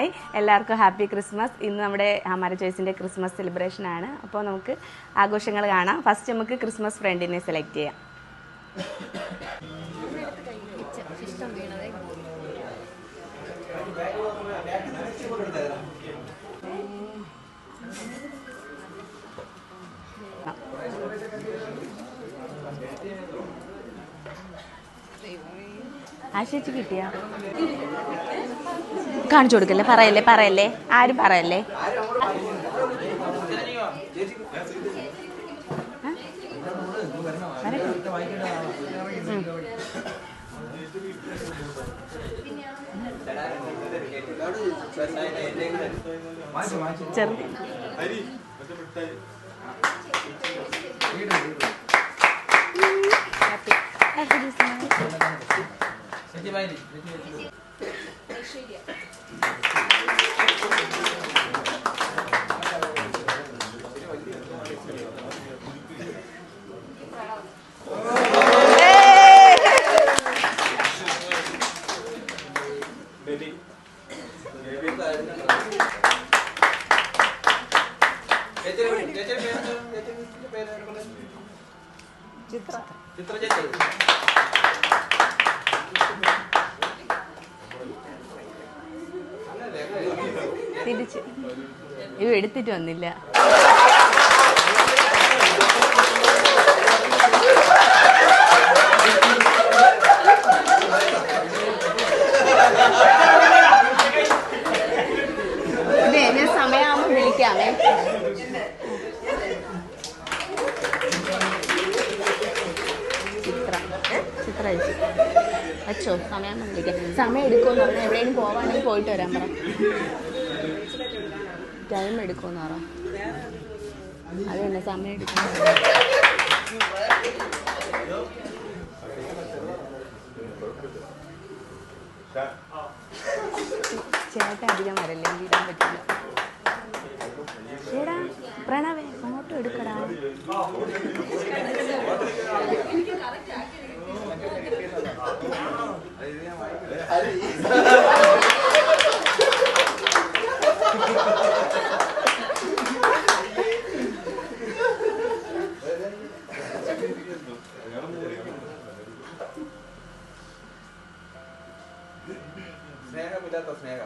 Hi, എല്ലാവർക്കും happy Christmas. ഇന്ന് നമ്മുടെ ഹമാര ചോയ്സിൻ്റെ ക്രിസ്മസ് സെലിബ്രേഷൻ ആണ്. അപ്പോൾ നമുക്ക് ആഘോഷങ്ങൾ കാണാം. ഫസ്റ്റ് നമുക്ക് ക്രിസ്മസ് ഫ്രണ്ടിനെ സെലക്ട് ചെയ്യാം. ആശിച്ച് കിട്ടിയ കാണിച്ചു കൊടുക്കല്ലേ, പറയല്ലേ ആരും പറയല്ലേ. ചെറുത് തിരിച്ച് ഇവ എടുത്തിട്ട് വന്നില്ല. ഇതേ ഞാൻ സമയമാകുമ്പോൾ വിളിക്കാമേ. ചിത്ര അച്ചോ സമയം വിളിക്കാം. സമയം എടുക്കുമെന്ന് പറഞ്ഞാൽ എവിടെയെങ്കിലും പോവാണെങ്കിൽ പോയിട്ട് വരാൻ പറ. ടൈം എടുക്കുമെന്ന് പറ. അത് തന്നെ സമയം എടുക്കും. ചേട്ടൻ അധികം വരല്ലേ, ഇടാൻ പറ്റില്ല. ചേടാ പ്രണവേ ഫോട്ടോ എടുക്കടാ. സ്നേഹമില്ലാത്ത സ്നേഹ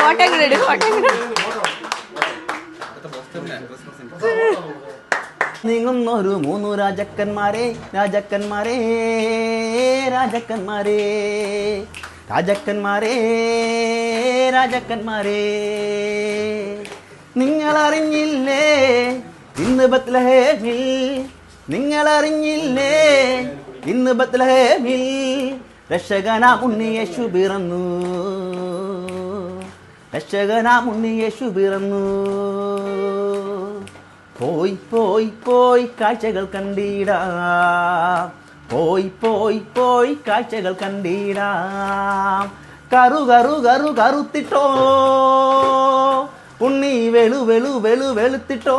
ഫോട്ടോ നീങ്ങുന്നൊരു മൂന്നു രാജക്കന്മാരെ രാജക്കന്മാരെ രാജക്കന്മാരെ രാജക്കന്മാരെ രാജക്കന്മാരെ നിങ്ങളറിഞ്ഞില്ലേ ഇന്ന് ബത്ലഹേമിൽ, നിങ്ങളറിഞ്ഞില്ലേ ഇന്ന് ബത്ലഹേമിൽ രക്ഷകനാം ഉണ്ണി യേശു പിറന്നു, രക്ഷകനാം ഉണ്ണി യേശു പിറന്നു. പോയി പോയി പോയി കാഴ്ചകൾ കണ്ടിടാം, പോയി പോയി പോയി കാഴ്ചകൾ കണ്ടിടാം. കറു കറു കറു കറുത്തിട്ടോ ഉണ്ണി വെളു വെളു വെളു വെളുത്തിട്ടോ,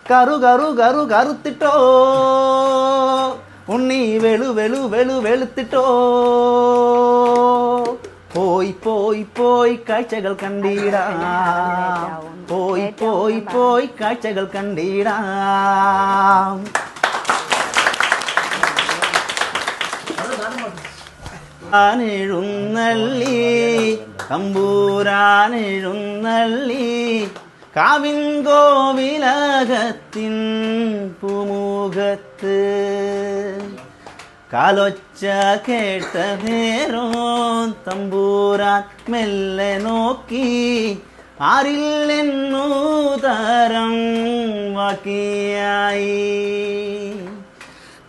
കറു കറു കറു കറുത്തിട്ടോ ഉണ്ണി വെളു വെളു വെളു വെളുത്തിട്ടോ. പോയി പോയി പോയി കാഴ്ചകൾ കണ്ടിടാം, പോയി പോയി പോയി കാഴ്ചകൾ കണ്ടിടാം. എഴുന്നള്ളി തമ്പൂരാനെഴുന്നള്ളി കാവിൻ കോവിലകത്തിൻ പൂമുഖത്ത് കാലൊച്ച കേട്ട നേരോ തമ്പൂരാൻ മെല്ലെ നോക്കി ആരില്ലെന്നു തരം വാക്കിയായി.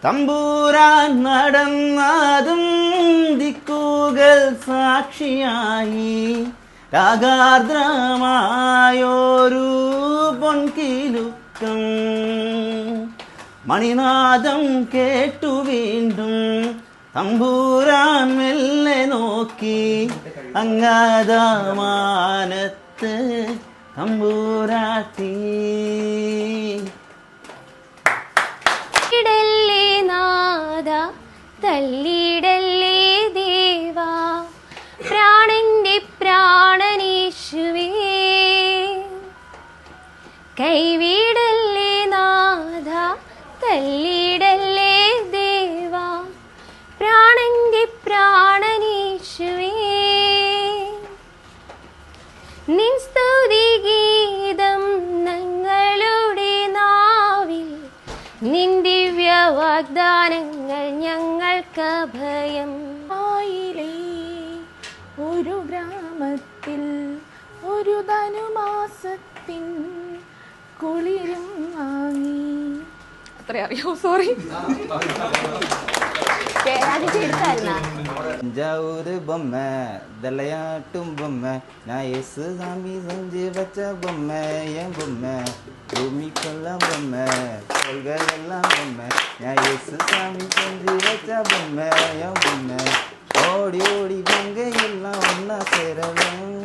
തമ്പൂരാൻ നടന്നതും ദിക്കുകൾ സാക്ഷിയായി, രാഗാർദ്രമായൊരു പൊൻകിലുക്കം മണിനാദം കേട്ടു വീണ്ടും തമ്പൂരാൻ മെല്ലെ നോക്കി അങ്ങാതമാനത്ത് തമ്പൂരാട്ടി. ഇടല്ലേ നാദ തല്ലിടല്ലേ ദേവാ പ്രാണന്റെ പ്രാണനേശുവേ കൈവിടല്ലേ നാദ തല്ലിടല്ലേ ദേവാ പ്രാണന്റെ പ്രാണനേശുവേ നിൻ സ്തുതി ഗീതം ഞങ്ങളുടെ നാവിൽ നിൻ ദിവ്യ വാഗ്ദാനങ്ങൾ ഞങ്ങൾക്ക് ഭയം. ആയിലേ ഒരു ഗ്രാമത്തിൽ ഒരു ധനുമാസത്തിൻ കുളിരും വാങ്ങി. അത്രേ അറിയോ? സോറി. தஞ்சாவூர் பொம்மை தலையாட்டும் பொம்மை நான் எசு சாமி செஞ்சு வச்ச பொம்மை என் பொம்மை பூமிக்கெல்லாம் பொம்மை கொள்கள் எல்லாம் பொம்மை நான் எசு சாமி செஞ்சு வச்ச பொம்மை என் பொம்மை ஓடி ஓடி வாங்க எல்லாம் ஒன்னா சேரவும்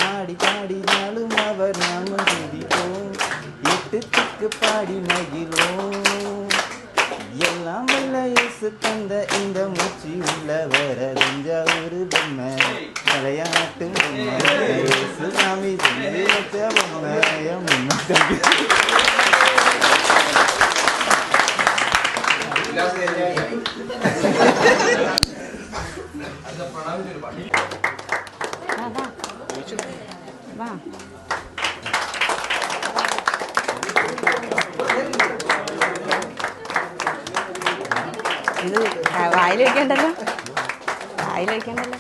ஆடி பாடி நாளும் அவர் நாமும் துதிப்போம் இட்டுக்கு பாடி மகிழ்வோம் எல்லாம் வல்ல இயேசு தந்த இந்த மூச்சு உள்ளவர தஞ்சாவூர் பொம்மை தலையாட்டும் பொம்மை இயேசு சாமி செஞ்சு வச்ச பொம்மை என் பொம்மை. വാ. ഇത് വായിൽ വയ്ക്കണ്ടല്ലോ, വായിൽ വയ്ക്കണ്ടല്ലോ.